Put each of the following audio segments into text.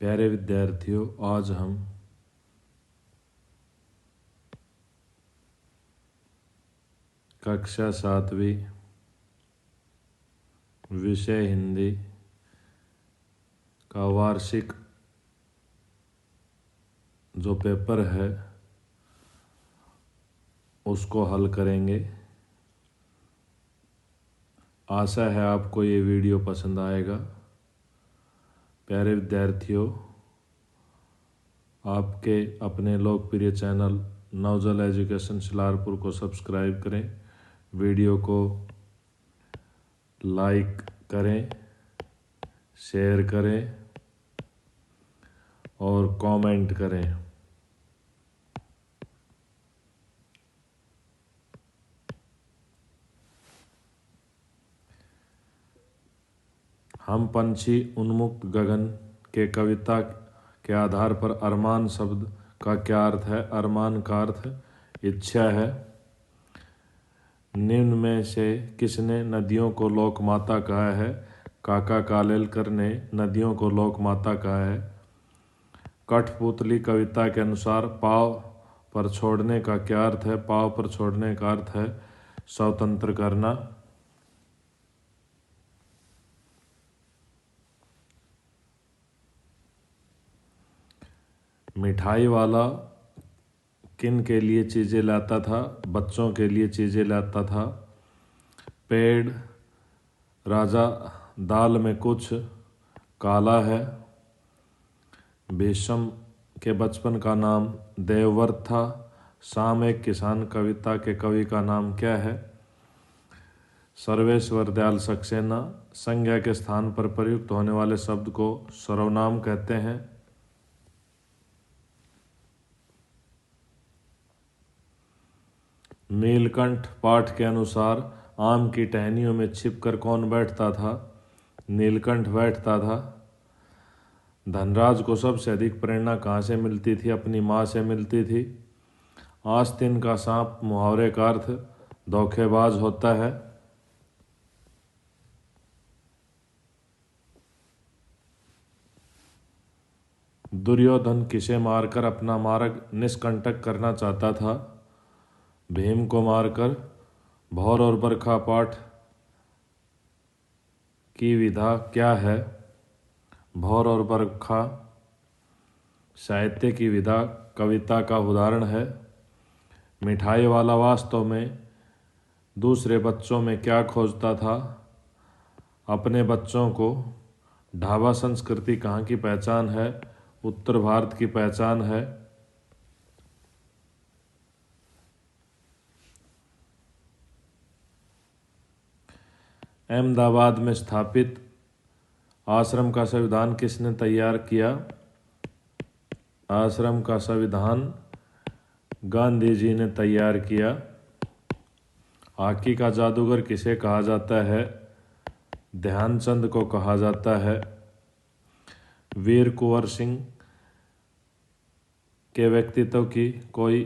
प्यारे विद्यार्थियों, आज हम कक्षा 7वीं विषय हिंदी का वार्षिक जो पेपर है उसको हल करेंगे। आशा है आपको ये वीडियो पसंद आएगा। प्यारे विद्यार्थियों, आपके अपने लोकप्रिय चैनल नवजल एजुकेशन शिलारपुर को सब्सक्राइब करें, वीडियो को लाइक करें, शेयर करें और कमेंट करें। हम पंछी उन्मुक्त गगन के कविता के आधार पर अरमान शब्द का क्या अर्थ है? अरमान का अर्थ इच्छा है। निम्न में से किसने नदियों को लोक माता कहा है? काका कालेलकर ने नदियों को लोक माता कहा है। कठपुतली कविता के अनुसार पाँव पर छोड़ने का क्या अर्थ है? पाँव पर छोड़ने का अर्थ है स्वतंत्र करना। मिठाई वाला किन के लिए चीज़ें लाता था? बच्चों के लिए चीज़ें लाता था। पेड़ राजा दाल में कुछ काला है। भीष्म के बचपन का नाम देवव्रत था। शाम एक किसान कविता के कवि का नाम क्या है? सर्वेश्वर दयाल सक्सेना। संज्ञा के स्थान पर प्रयुक्त होने वाले शब्द को सर्वनाम कहते हैं। नीलकंठ पाठ के अनुसार आम की टहनियों में छिपकर कौन बैठता था? नीलकंठ बैठता था। धनराज को सबसे अधिक प्रेरणा कहाँ से मिलती थी? अपनी माँ से मिलती थी। आस्तीन का सांप मुहावरे का अर्थ धोखेबाज होता है। दुर्योधन किसे मारकर अपना मार्ग निष्कंटक करना चाहता था? भीम को मारकर। भौर और बरखा पाठ की विधा क्या है? भौर और बरखा साहित्य की विधा कविता का उदाहरण है। मिठाई वाला वास्तव में दूसरे बच्चों में क्या खोजता था? अपने बच्चों को। ढाबा संस्कृति कहाँ की पहचान है? उत्तर भारत की पहचान है। अहमदाबाद में स्थापित आश्रम का संविधान किसने तैयार किया? आश्रम का संविधान गांधी जी ने तैयार किया। हॉकी का जादूगर किसे कहा जाता है? ध्यानचंद को कहा जाता है। वीर कुंवर सिंह के व्यक्तित्व की कोई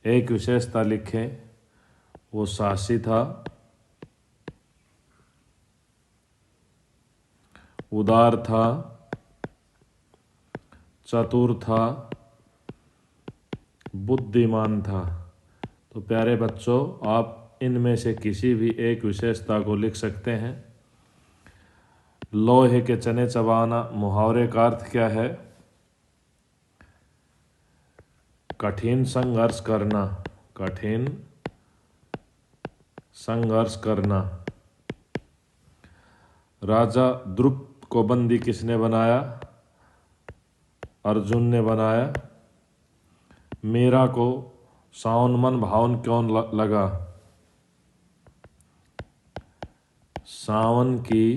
एक विशेषता लिखें। वो साहसी था, उदार था, चतुर था, बुद्धिमान था। तो प्यारे बच्चों, आप इनमें से किसी भी एक विशेषता को लिख सकते हैं। लोहे के चने चबाना मुहावरे का अर्थ क्या है? कठिन संघर्ष करना। कठिन संघर्ष करना। राजा द्रुपद को बंदी किसने बनाया? अर्जुन ने बनाया। मीरा को सावन मन भावन क्यों लगा? सावन की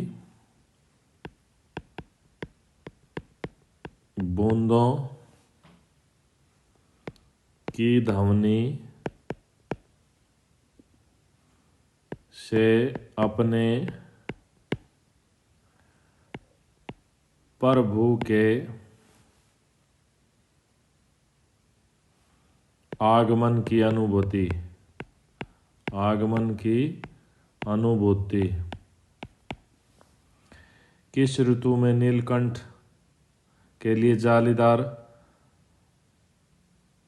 बूंदों की ध्वनि से अपने प्रभु के आगमन की अनुभूति। आगमन की अनुभूति। किस ऋतु में नीलकंठ के लिए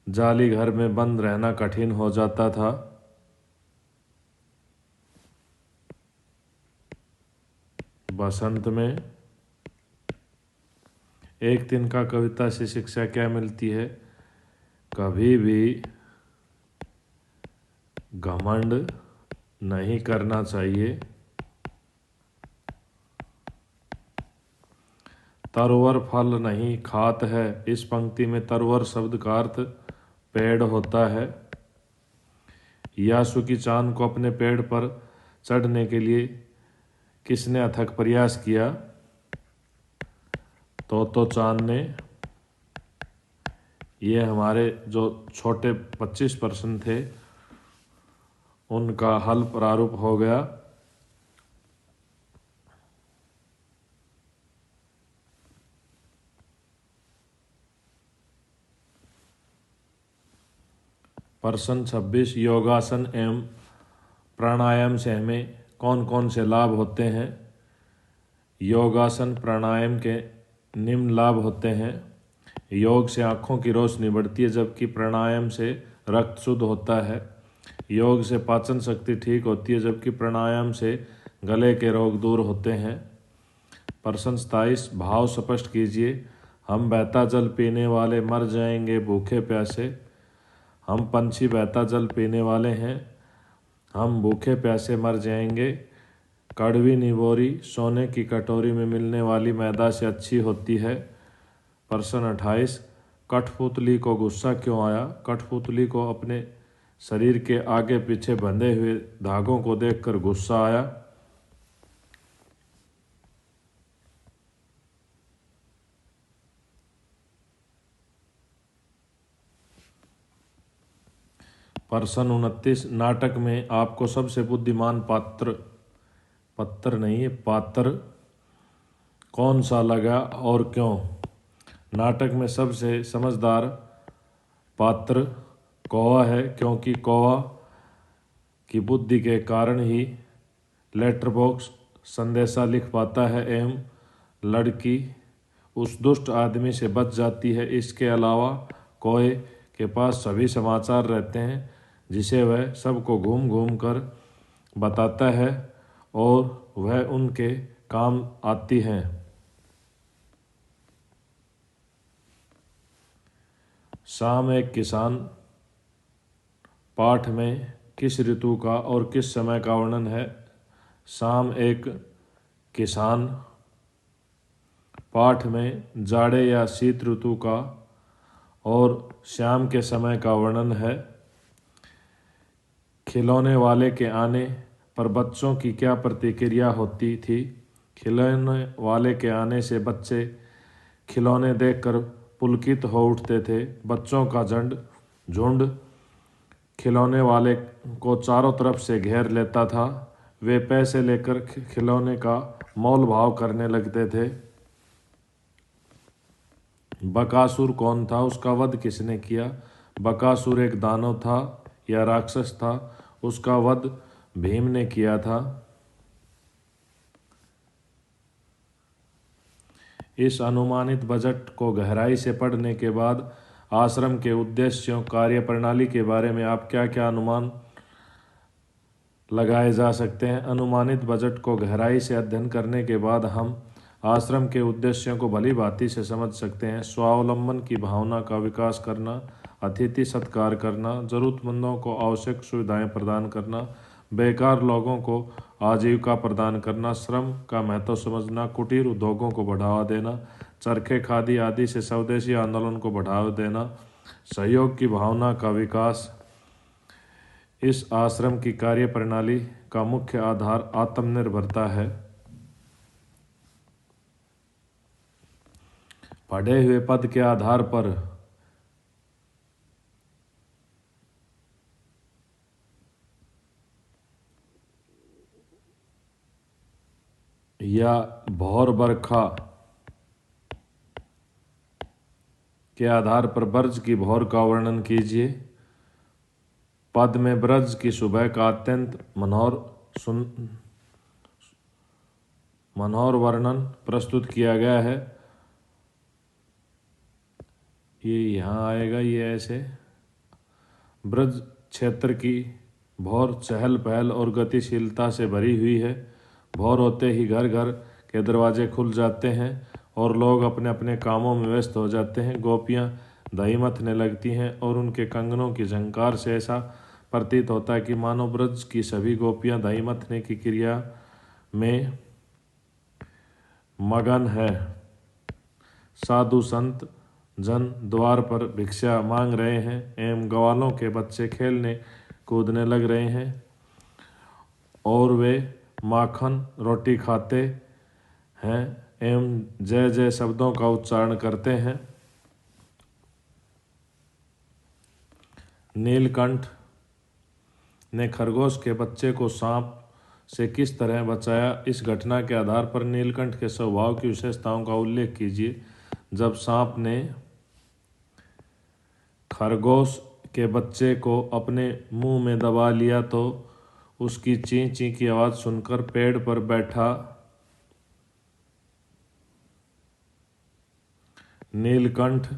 जाली घर में बंद रहना कठिन हो जाता था। बसंत में एक दिन का कविता से शिक्षा क्या मिलती है? कभी भी घमंड नहीं करना चाहिए। तरवर फल नहीं खात है। इस पंक्ति में तरवर शब्द का अर्थ पेड़ होता है। यासु की चांद को अपने पेड़ पर चढ़ने के लिए किसने अथक प्रयास किया? तो चांद ने। ये हमारे जो छोटे 25% थे उनका हल प्रारूप हो गया। प्रश्न 26 योगासन एवं प्राणायाम से हमें कौन कौन से लाभ होते हैं? योगासन प्राणायाम के निम्न लाभ होते हैं। योग से आँखों की रोशनी बढ़ती है, जबकि प्राणायाम से रक्त शुद्ध होता है। योग से पाचन शक्ति ठीक होती है, जबकि प्राणायाम से गले के रोग दूर होते हैं। प्रश्न 27 भाव स्पष्ट कीजिए। हम बहता जल पीने वाले मर जाएंगे भूखे प्यासे। हम पंछी बहता जल पीने वाले हैं, हम भूखे प्यासे मर जाएंगे। कड़वी निबोरी सोने की कटोरी में मिलने वाली मैदा से अच्छी होती है। प्रश्न 28 कठपुतली को गुस्सा क्यों आया? कठपुतली को अपने शरीर के आगे पीछे बंधे हुए धागों को देखकर गुस्सा आया। प्रश्न 29 नाटक में आपको सबसे बुद्धिमान पात्र कौन सा लगा और क्यों? नाटक में सबसे समझदार पात्र कौवा है, क्योंकि कौवा की बुद्धि के कारण ही लेटर बॉक्स संदेशा लिख पाता है एवं लड़की उस दुष्ट आदमी से बच जाती है। इसके अलावा कौवे के पास सभी समाचार रहते हैं जिसे वह सबको घूम घूम कर बताता है और वह उनके काम आती हैं। शाम एक किसान पाठ में किस ऋतु का और किस समय का वर्णन है? शाम एक किसान पाठ में जाड़े या शीत ऋतु का और शाम के समय का वर्णन है। खिलौने वाले के आने पर बच्चों की क्या प्रतिक्रिया होती थी? खिलौने वाले के आने से बच्चे खिलौने देखकर पुलकित हो उठते थे। बच्चों का झुंड खिलौने वाले को चारों तरफ से घेर लेता था। वे पैसे लेकर खिलौने का मोल भाव करने लगते थे। बकासुर कौन था? उसका वध किसने किया? बकासुर एक दानव था या राक्षस था? उसका वध भीम ने किया था। इस अनुमानित बजट को गहराई से पढ़ने के बाद आश्रम के उद्देश्यों कार्यप्रणाली के बारे में आप क्या क्या अनुमान लगाए जा सकते हैं? अनुमानित बजट को गहराई से अध्ययन करने के बाद हम आश्रम के उद्देश्यों को भली भांति से समझ सकते हैं। स्वावलंबन की भावना का विकास करना, अतिथि सत्कार करना, जरूरतमंदों को आवश्यक सुविधाएं प्रदान करना, बेकार लोगों को आजीविका प्रदान करना, श्रम का महत्व समझना, कुटीर उद्योगों को बढ़ावा देना, चरखे खादी आदि से स्वदेशी आंदोलन को बढ़ावा देना, सहयोग की भावना का विकास। इस आश्रम की कार्यप्रणाली का मुख्य आधार आत्मनिर्भरता है। पढ़े हुए पद के आधार पर या भौर बरखा के आधार पर ब्रज की भौर का वर्णन कीजिए। पद में ब्रज की सुबह का अत्यंत मनोहर वर्णन प्रस्तुत किया गया है। ये यहाँ आएगा, ये ऐसे। ब्रज क्षेत्र की भोर चहल पहल और गतिशीलता से भरी हुई है। भोर होते ही घर घर के दरवाजे खुल जाते हैं और लोग अपने अपने कामों में व्यस्त हो जाते हैं। गोपियाँ दही मथने लगती हैं और उनके कंगनों की झंकार से ऐसा प्रतीत होता है कि मानो ब्रज की सभी गोपियाँ दही मथने की क्रिया में मगन है। साधु संत जन द्वार पर भिक्षा मांग रहे हैं एवं ग्वालों के बच्चे खेलने कूदने लग रहे हैं और वे माखन रोटी खाते हैं एवं जय जय शब्दों का उच्चारण करते हैं। नीलकंठ ने खरगोश के बच्चे को सांप से किस तरह बचाया, इस घटना के आधार पर नीलकंठ के स्वभाव की विशेषताओं का उल्लेख कीजिए। जब सांप ने खरगोश के बच्चे को अपने मुंह में दबा लिया तो उसकी ची ची की आवाज़ सुनकर पेड़ पर बैठा नीलकंठ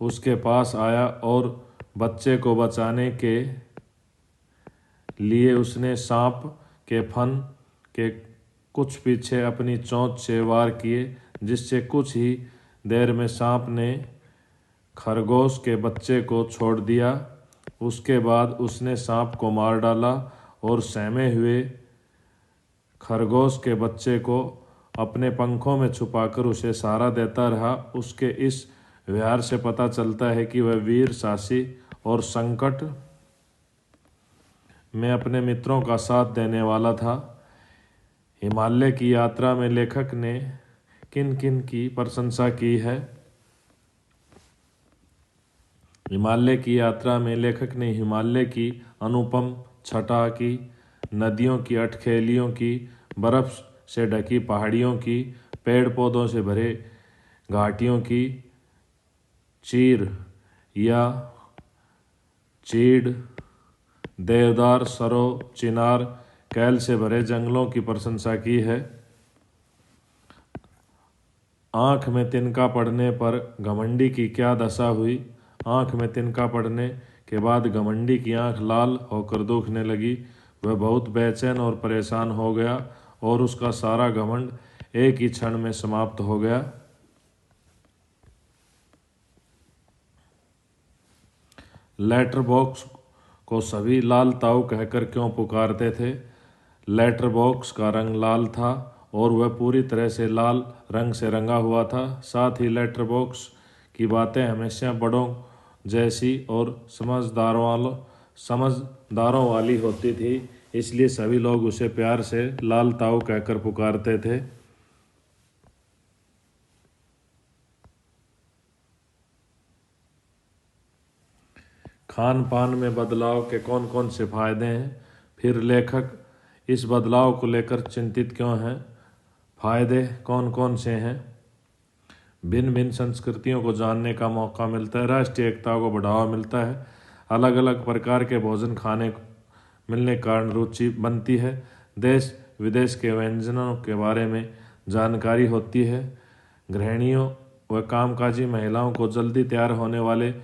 उसके पास आया और बच्चे को बचाने के लिए उसने सांप के फन के कुछ पीछे अपनी चोंच से वार किए, जिससे कुछ ही देर में सांप ने खरगोश के बच्चे को छोड़ दिया। उसके बाद उसने सांप को मार डाला और सहमे हुए खरगोश के बच्चे को अपने पंखों में छुपाकर उसे सहारा देता रहा। उसके इस व्यवहार से पता चलता है कि वह वीर साहसी और संकट में अपने मित्रों का साथ देने वाला था। हिमालय की यात्रा में लेखक ने किन किन की प्रशंसा की है? हिमालय की यात्रा में लेखक ने हिमालय की अनुपम छटा की, नदियों की अटखेलियों की, बर्फ से ढकी पहाड़ियों की, पेड़ पौधों से भरे घाटियों की, चीर या चीड़, देवदार, सरो, चिनार, कैल से भरे जंगलों की प्रशंसा की है। आँख में तिनका पड़ने पर घमंडी की क्या दशा हुई? आँख में तिनका पड़ने के बाद घमंडी की आँख लाल होकर दुखने लगी। वह बहुत बेचैन और परेशान हो गया और उसका सारा घमंड एक ही क्षण में समाप्त हो गया। लेटर बॉक्स को सभी लाल ताऊ कहकर क्यों पुकारते थे? लेटर बॉक्स का रंग लाल था और वह पूरी तरह से लाल रंग से रंगा हुआ था। साथ ही लेटर बॉक्स की बातें हमेशा बड़ों जैसी और समझदारों वाली होती थी, इसलिए सभी लोग उसे प्यार से लाल ताऊ कहकर पुकारते थे। खान पान में बदलाव के कौन कौन से फायदे हैं? फिर लेखक इस बदलाव को लेकर चिंतित क्यों हैं? फायदे कौन कौन से हैं? भिन्न भिन्न संस्कृतियों को जानने का मौका मिलता है, राष्ट्रीय एकता को बढ़ावा मिलता है, अलग अलग प्रकार के भोजन खाने को मिलने के कारण रुचि बनती है, देश विदेश के व्यंजनों के बारे में जानकारी होती है, गृहिणियों व कामकाजी महिलाओं को जल्दी तैयार होने वाले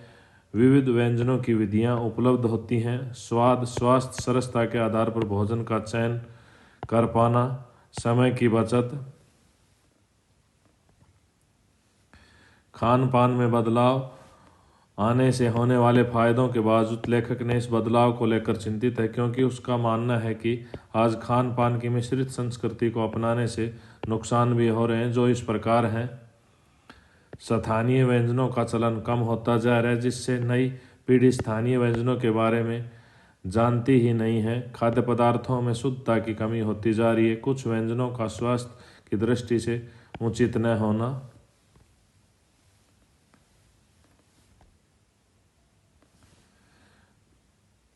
विविध व्यंजनों की विधियां उपलब्ध होती हैं, स्वाद, स्वास्थ्य, सरसता के आधार पर भोजन का चयन कर पाना, समय की बचत। खान पान में बदलाव आने से होने वाले फायदों के बावजूद लेखक ने इस बदलाव को लेकर चिंतित है, क्योंकि उसका मानना है कि आज खान पान की मिश्रित संस्कृति को अपनाने से नुकसान भी हो रहे हैं, जो इस प्रकार हैं। स्थानीय व्यंजनों का चलन कम होता जा रहा है, जिससे नई पीढ़ी स्थानीय व्यंजनों के बारे में जानती ही नहीं है। खाद्य पदार्थों में शुद्धता की कमी होती जा रही है, कुछ व्यंजनों का स्वास्थ्य की दृष्टि से उचित न होना।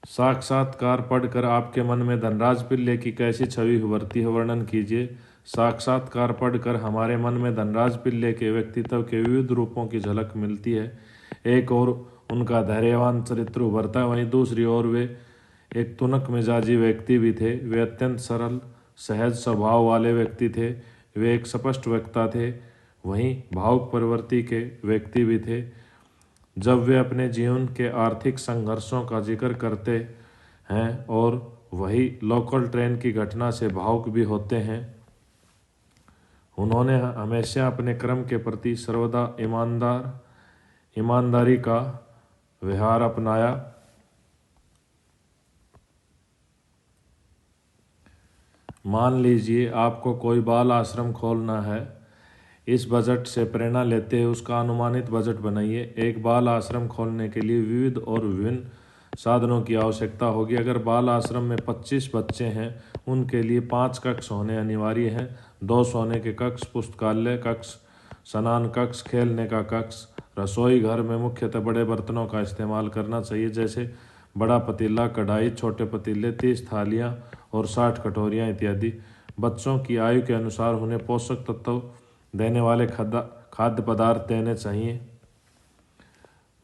साक्षात्कार पढ़कर आपके मन में धनराज पिल्ले की कैसी छवि उभरती है, वर्णन कीजिए। साक्षात्कार पढ़कर हमारे मन में धनराज पिल्ले के व्यक्तित्व के विविध रूपों की झलक मिलती है। एक ओर उनका धैर्यवान चरित्र उभरता है, वहीं दूसरी ओर वे एक तुनक मिजाजी व्यक्ति भी थे। वे अत्यंत सरल सहज स्वभाव वाले व्यक्ति थे। वे एक स्पष्ट वक्ता थे, वहीं भावुक प्रवृत्ति के व्यक्ति भी थे। जब वे अपने जीवन के आर्थिक संघर्षों का जिक्र करते हैं और वही लोकल ट्रेन की घटना से भावुक भी होते हैं। उन्होंने हमेशा अपने कर्म के प्रति सर्वदा ईमानदारी का व्यवहार अपनाया। मान लीजिए आपको कोई बाल आश्रम खोलना है। इस बजट से प्रेरणा लेते हुए उसका अनुमानित बजट बनाइए। एक बाल आश्रम खोलने के लिए विविध और विभिन्न साधनों की आवश्यकता होगी। अगर बाल आश्रम में 25 बच्चे हैं, उनके लिए 5 कक्ष होने अनिवार्य हैं। 2 सोने के कक्ष, पुस्तकालय कक्ष, स्नान कक्ष, खेलने का कक्ष। रसोई घर में मुख्यतः बड़े बर्तनों का इस्तेमाल करना चाहिए, जैसे बड़ा पतीला, कढ़ाई, छोटे पतीले, 30 थालियाँ और 60 कटोरियाँ इत्यादि। बच्चों की आयु के अनुसार उन्हें पोषक तत्व देने वाले खाद्य पदार्थ देने चाहिए।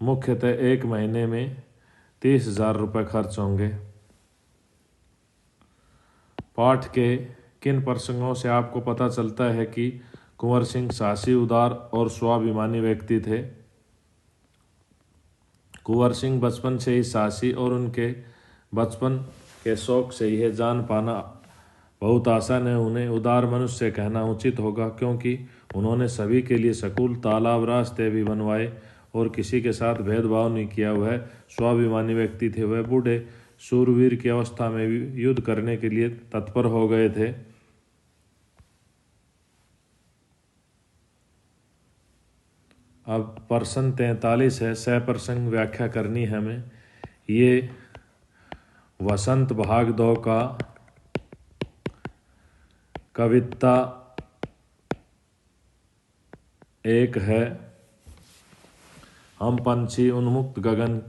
मुख्यतः 1 महीने में 30,000 रुपये खर्च होंगे। पाठ के किन प्रसंगों से आपको पता चलता है कि कुंवर सिंह साहसी, उदार और स्वाभिमानी व्यक्ति थे? कुंवर सिंह बचपन से ही साहसी और उनके बचपन के शौक से यह जान पाना बहुत आसान है। उन्हें उदार मनुष्य कहना उचित होगा, क्योंकि उन्होंने सभी के लिए स्कूल, तालाब, रास्ते भी बनवाए और किसी के साथ भेदभाव नहीं किया। वह स्वाभिमानी व्यक्ति थे। वह बूढ़े शूरवीर की अवस्था में भी युद्ध करने के लिए तत्पर हो गए थे। अब प्रश्न 43 है, सह प्रसंग व्याख्या करनी है हमें। ये वसंत भाग 2 का कविता 1 है। हम पंछी उन्मुक्त गगन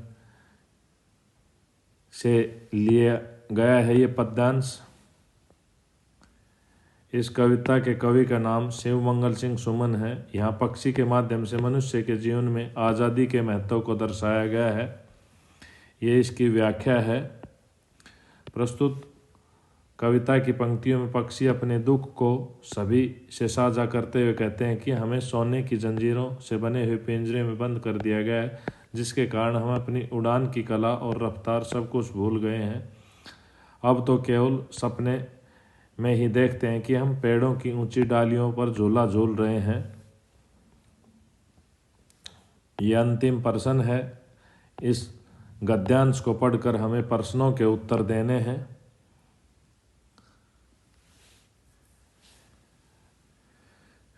से लिया गया है ये पद्यांश। इस कविता के कवि का नाम शिवमंगल सिंह सुमन है। यहाँ पक्षी के माध्यम से मनुष्य के जीवन में आज़ादी के महत्व को दर्शाया गया है। ये इसकी व्याख्या है। प्रस्तुत कविता की पंक्तियों में पक्षी अपने दुख को सभी से साझा करते हुए कहते हैं कि हमें सोने की जंजीरों से बने हुए पिंजरे में बंद कर दिया गया है, जिसके कारण हम अपनी उड़ान की कला और रफ्तार सब कुछ भूल गए हैं। अब तो केवल सपने में ही देखते हैं कि हम पेड़ों की ऊंची डालियों पर झूला झूल रहे हैं। यह अंतिम प्रश्न है। इस गद्यांश को पढ़कर हमें प्रश्नों के उत्तर देने हैं।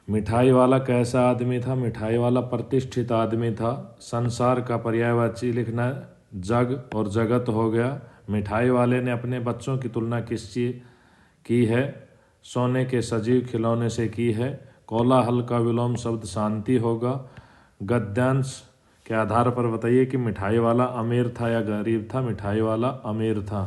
मिठाई वाला कैसा आदमी था? मिठाई वाला प्रतिष्ठित आदमी था। संसार का पर्यायवाची लिखना जग और जगत हो गया। मिठाई वाले ने अपने बच्चों की तुलना किससे की है? सोने के सजीव खिलौने से की है। कोलाहल का विलोम शब्द शांति होगा। गद्यांश के आधार पर बताइए कि मिठाई वाला अमीर था या गरीब था? मिठाई वाला अमीर था।